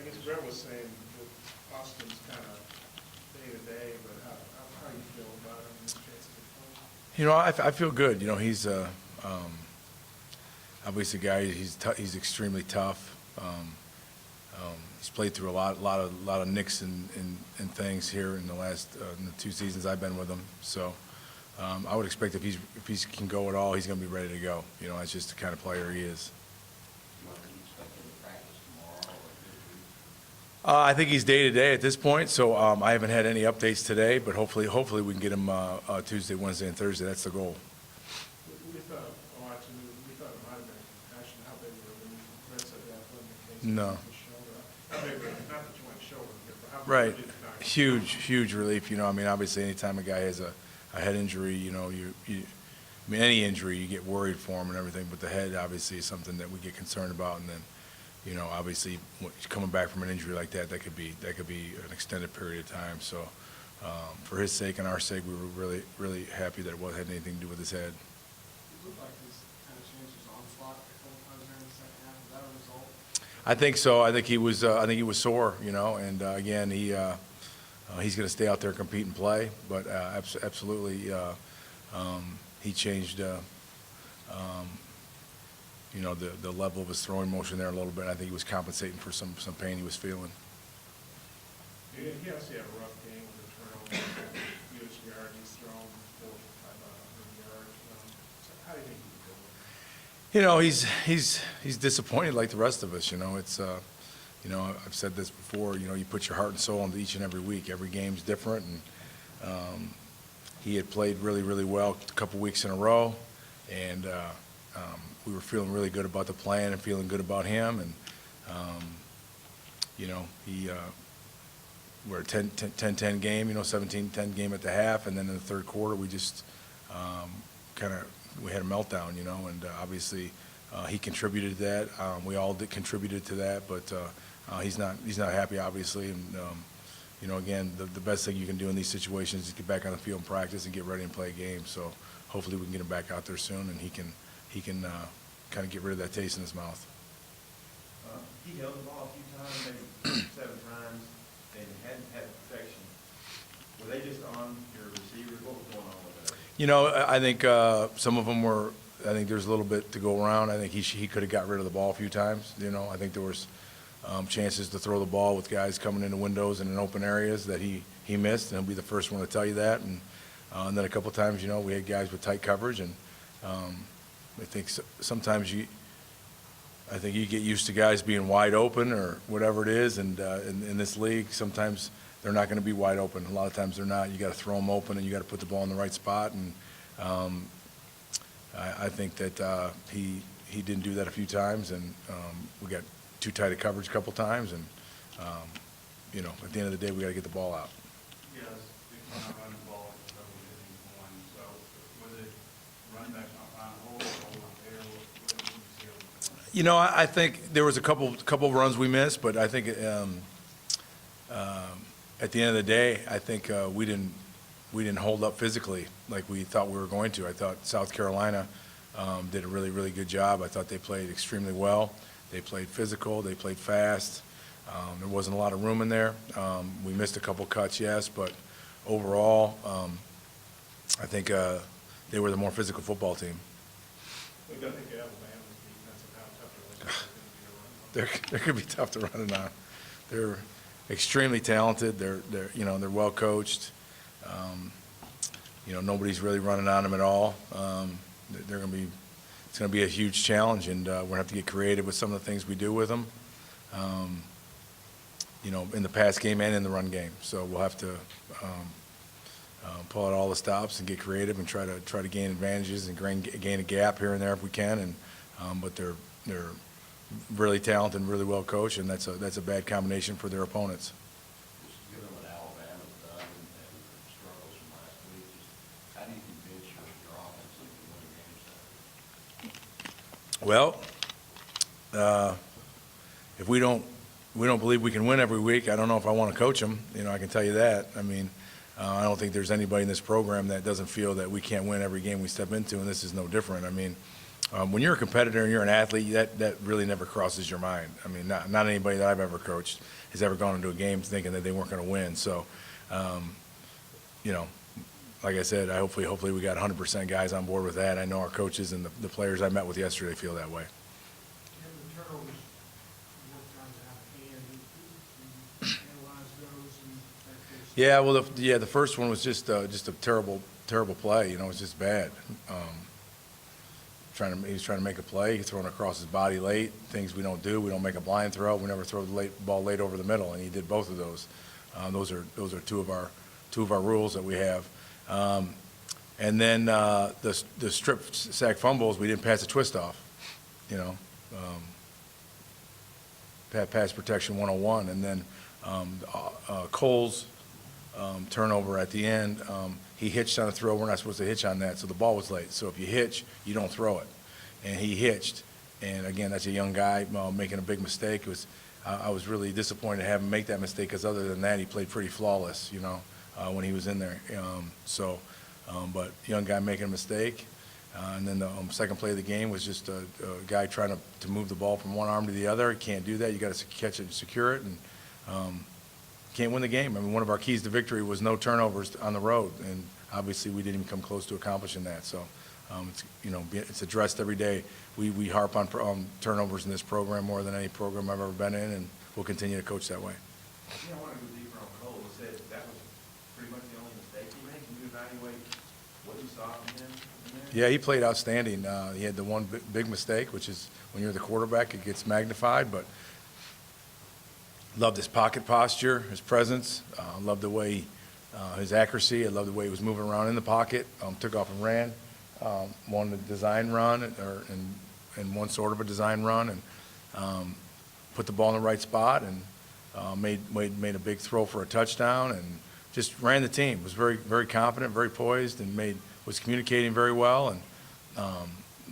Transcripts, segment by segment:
guess Brett was saying that Austin's kind of day-to-day, but how do you feel about him and his chance to You know, I feel good. You know, he's obviously a guy. He's extremely tough. He's played through a lot of nicks and things here in the last in the 2 seasons I've been with him. So I would expect if he can go at all, he's going to be ready to go. You know, that's just the kind of player he is. I think he's day-to-day at this point, so I haven't had any updates today, but hopefully we can get him Tuesday, Wednesday, and Thursday. That's the goal. We thought, we thought it might have been a concussion. How big were when Brett said that wasn't the case? No. How big were, not that you went shoulder, but how big Right. did you knock him? Huge relief. You know, I mean, obviously, anytime a guy has a head injury, you know, I mean, any injury, you get worried for him and everything, but the head obviously is something that we get concerned about, and then, you know, obviously coming back from an injury like that, that could be an extended period of time. So, for his sake and our sake, we were really happy that it wasn't had anything to do with his head. It looked like he's kind of changed his onslaught a couple times during the second half. Is that a result? I think so. I think he was sore, you know, and again, he's going to stay out there, compete and play. But absolutely, he changed. You know, the level of his throwing motion there a little bit. I think he was compensating for some pain he was feeling. He obviously had a rough game with the turnover. Huge yards, he's thrown 400 yards. So how do you think he could go? You know, he's disappointed like the rest of us. You know, it's you know, I've said this before. You know, you put your heart and soul into each and every week. Every game's different, and he had played really well a couple weeks in a row, and we were feeling really good about the plan and feeling good about him, and you know, we're a 10-10 game, you know, 17-10 game at the half, and then in the third quarter we just we had a meltdown, you know, and obviously he contributed to that. We all contributed to that, but he's not happy, obviously, and you know, again, the best thing you can do in these situations is get back on the field and practice and get ready and play a game. So hopefully we can get him back out there soon, and he can kind of get rid of that taste in his mouth. He held the ball a few times, maybe 7 times, and hadn't had protection. Were they just on your receivers? What was going on with that? You know, I think some of them were. I think there's a little bit to go around. I think he could have got rid of the ball a few times. You know, I think there was chances to throw the ball with guys coming into windows and in open areas that he missed, and he'll be the first one to tell you that. And then a couple of times, you know, we had guys with tight coverage, and I think sometimes I think you get used to guys being wide open or whatever it is, and in this league, sometimes they're not going to be wide open. A lot of times they're not. You got to throw them open, and you got to put the ball in the right spot. And I think that he didn't do that a few times, and we got too tight a coverage a couple times, and you know, at the end of the day, we got to get the ball out. Yes, they cannot run the ball at the level that he's going. So was it running back not finding holes, or not there? What did you see? You know, I think there was a couple runs we missed, but I think at the end of the day, I think we didn't hold up physically like we thought we were going to. I thought South Carolina did a really good job. I thought they played extremely well. They played physical. They played fast. There wasn't a lot of room in there. We missed a couple cuts, yes, but overall, I think they were the more physical football team. We've got to think Alabama's defense and how tough it is to They're going to be tough to run it on. They're extremely talented. They're you know, they're well coached. You know, nobody's really running on them at all. It's going to be a huge challenge, and we're going to have to get creative with some of the things we do with them. You know, in the pass game and in the run game. So we'll have to pull out all the stops and get creative and try to gain advantages and gain a gap here and there if we can. And but they're really talented and really well coached, and that's a bad combination for their opponents. Just given what Alabama's done and the struggles from last week, just how do you convince your offense that you win games? Well, if we don't believe we can win every week, I don't know if I want to coach them. You know, I can tell you that. I mean, I don't think there's anybody in this program that doesn't feel that we can't win every game we step into, and this is no different. I mean, When you're a competitor and you're an athlete, that really never crosses your mind. I mean, not anybody that I've ever coached has ever gone into a game thinking that they weren't going to win. So, you know, like I said, hopefully we got 100% guys on board with that. I know our coaches and the players I met with yesterday feel that way. And the turnovers, you worked on that, and you analyze those and that goes. Yeah, well, the first one was just a terrible play. You know, it was just bad. He was trying to make a play, throwing across his body late, things we don't do. We don't make a blind throw. We never throw the ball late over the middle, and he did both of those. Those are two of our rules that we have. And then the strip sack fumbles, we didn't pass a twist off. You know, pass protection 101, and then Cole's turnover at the end. He hitched on a throw. We're not supposed to hitch on that, so the ball was late. So if you hitch, you don't throw it. And he hitched, and again, that's a young guy making a big mistake. I was really disappointed to have him make that mistake because other than that, he played pretty flawless, you know, when he was in there. But young guy making a mistake. And then the second play of the game was just a guy trying to move the ball from one arm to the other. He can't do that. You got to catch it and secure it, and can't win the game. I mean, one of our keys to victory was no turnovers on the road, and obviously we didn't even come close to accomplishing that. So, it's addressed every day. We harp on turnovers in this program more than any program I've ever been in, and we'll continue to coach that way. Yeah, I want to go deeper on Cole. You said that was pretty much the only mistake he made. Can you evaluate what you saw from him in there? Yeah, he played outstanding. He had the one big mistake, which is when you're the quarterback, it gets magnified, but loved his pocket posture, his presence, loved the way his accuracy. I loved the way he was moving around in the pocket, took off and ran, one design run and one sort of a design run, and put the ball in the right spot, and made a big throw for a touchdown, and just ran the team. Was very, very confident, very poised, and was communicating very well, and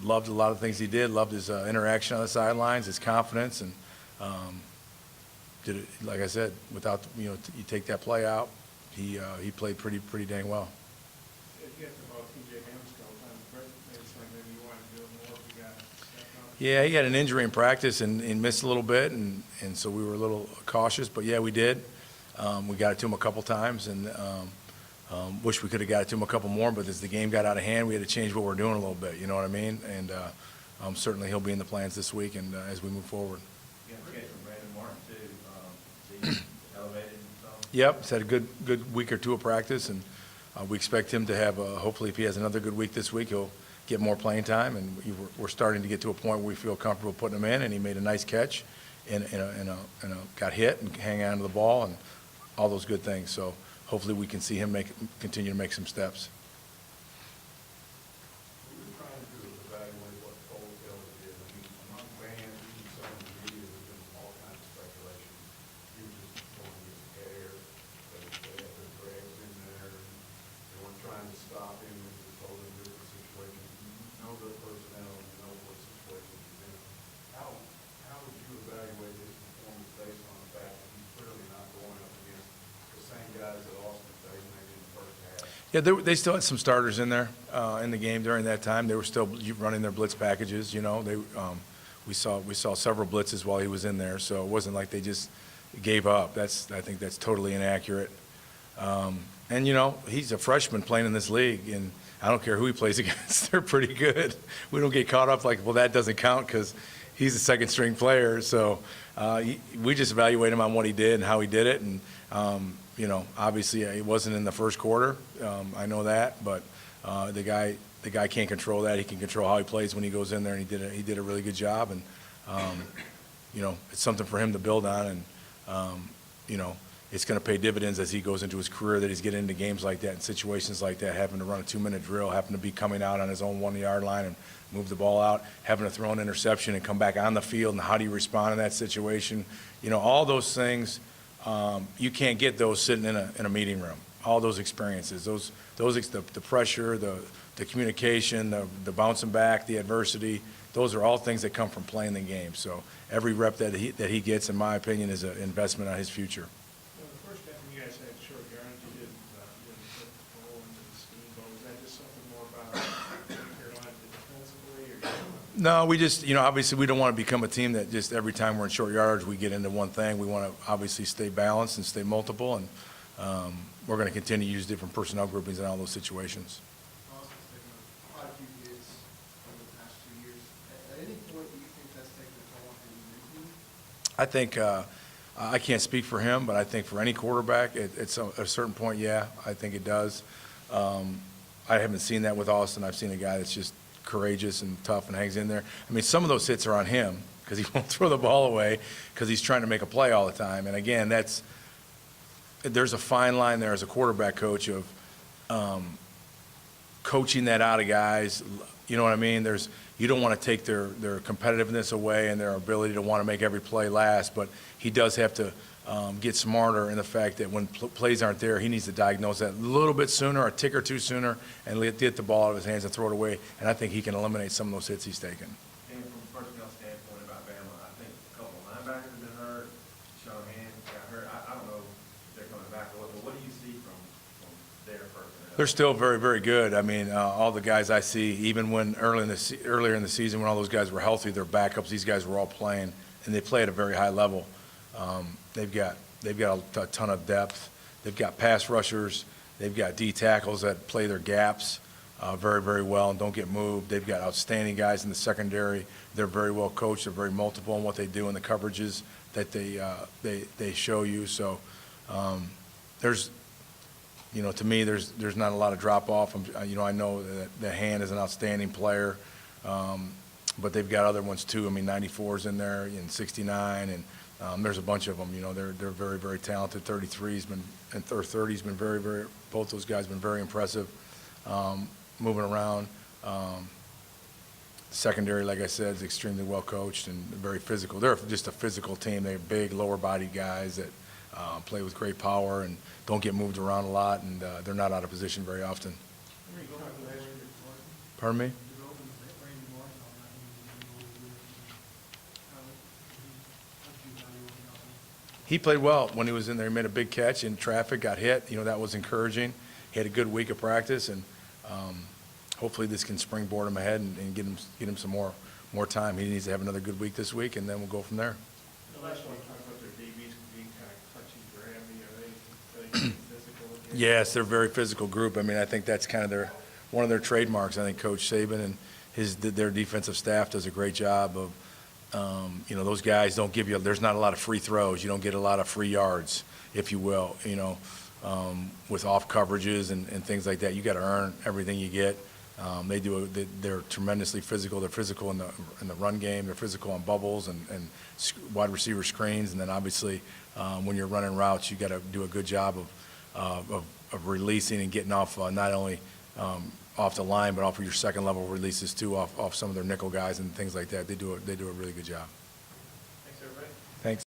loved a lot of things he did. Loved his interaction on the sidelines, his confidence, and did it, like I said, without, you take that play out, he played pretty dang well. If you have to about TJ Hamsco, it's like maybe you want to do it more if you got that kind of. Yeah, he had an injury in practice and missed a little bit, and so we were a little cautious, but yeah, we did. We got it to him a couple times, and wish we could have got it to him a couple more, but as the game got out of hand, we had to change what we're doing a little bit, you know what I mean? And certainly he'll be in the plans this week and as we move forward. Yeah, we got from Brandon Martin too. Is he elevated himself? Yep, he's had a good week or two of practice, and we expect him to have, hopefully if he has another good week this week, he'll get more playing time, and we're starting to get to a point where we feel comfortable putting him in, and he made a nice catch, and got hit and hang on to the ball, and all those good things. So hopefully we can see him continue to make some steps. We were trying to evaluate what Cole Taylor did. I mean, among fans, even some of the media, there's been all kinds of speculation. He was just going to get scared, that they had their drags in there, and they weren't trying to stop him. It was a totally different situation. You know their personnel, you know what situation he's in. How would you evaluate his performance based on the fact that he's clearly not going up against the same guys that Austin faced maybe in the first half? Yeah, they still had some starters in there in the game during that time. They were still running their blitz packages. We saw several blitzes while he was in there, so it wasn't like they just gave up. I think that's totally inaccurate. And he's a freshman playing in this league, and I don't care who he plays against. They're pretty good. We don't get caught up like, well, that doesn't count because he's a second-string player. So we just evaluate him on what he did and how he did it, and obviously it wasn't in the first quarter. I know that, but the guy can't control that. He can control how he plays when he goes in there, and he did a really good job. And it's something for him to build on, and it's going to pay dividends as he goes into his career, that he's getting into games like that and situations like that, having to run a 2-minute drill, having to be coming out on his own 1-yard line and move the ball out, having to throw an interception and come back on the field, and how do you respond in that situation? All those things. You can't get those sitting in a meeting room. All those experiences, the pressure, the communication, the bouncing back, the adversity, those are all things that come from playing the game. So every rep that he gets, in my opinion, is an investment on his future. Well, the first half, when you guys had short yardage, you didn't put the ball into the scheme, but was that just something more about Carolina defensively, or No, we just, obviously, we don't want to become a team that just every time we're in short yardage, we get into one thing. We want to obviously stay balanced and stay multiple, and we're going to continue to use different personnel groupings in all those situations. Austin's taken quite a few hits over the past 2 years. At any point, do you think that's taken a toll on him mentally? I think, I can't speak for him, but I think for any quarterback, at a certain point, yeah, I think it does. I haven't seen that with Austin. I've seen a guy that's just courageous and tough and hangs in there. I mean, some of those hits are on him because he won't throw the ball away because he's trying to make a play all the time. And again, there's a fine line there as a quarterback coach of coaching that out of guys. You know what I mean? You don't want to take their competitiveness away and their ability to want to make every play last, but he does have to get smarter in the fact that when plays aren't there, he needs to diagnose that a little bit sooner, a tick or two sooner, and get the ball out of his hands and throw it away. And I think he can eliminate some of those hits he's taken. And from a personnel standpoint about Bama, I think a couple of linebackers have been hurt. Sean Hand got hurt. I don't know if they're coming back or what, but what do you see from their personnel? They're still very, very good. I mean, all the guys I see, even when earlier in the season when all those guys were healthy, their backups, these guys were all playing, and they play at a very high level. They've got a ton of depth. They've got pass rushers. They've got D tackles that play their gaps very, very well and don't get moved. They've got outstanding guys in the secondary. They're very well coached. They're very multiple in what they do in the coverages that they show you. So to me, there's not a lot of drop off. I know that Hand is an outstanding player, but they've got other ones too. I mean, 94's in there and 69, and there's a bunch of them. They're very, very talented. 33's been and 30's been very, very. Both those guys been very impressive, moving around. Secondary, like I said, is extremely well coached and very physical. They're just a physical team. They're big, lower body guys that play with great power and don't get moved around a lot, and they're not out of position very often. Pardon me? He played well when he was in there. He made a big catch in traffic, got hit. That was encouraging. He had a good week of practice, and hopefully this can springboard him ahead and get him some more time. He needs to have another good week this week, and then we'll go from there. The last one, talk about their DBs being kind of touchy, grabby. Are they physical? Yes, they're a very physical group. I mean, I think that's kind of one of their trademarks. I think Coach Saban and their defensive staff does a great job of, those guys don't give you, there's not a lot of free throws. You don't get a lot of free yards, if you will, with off coverages and things like that. You got to earn everything you get. They're tremendously physical. They're physical in the run game. They're physical on bubbles and wide receiver screens. And then obviously, when you're running routes, you got to do a good job of releasing and getting off not only off the line, but off of your second level releases too, off some of their nickel guys and things like that. They do a really good job. Thanks, everybody. Thanks.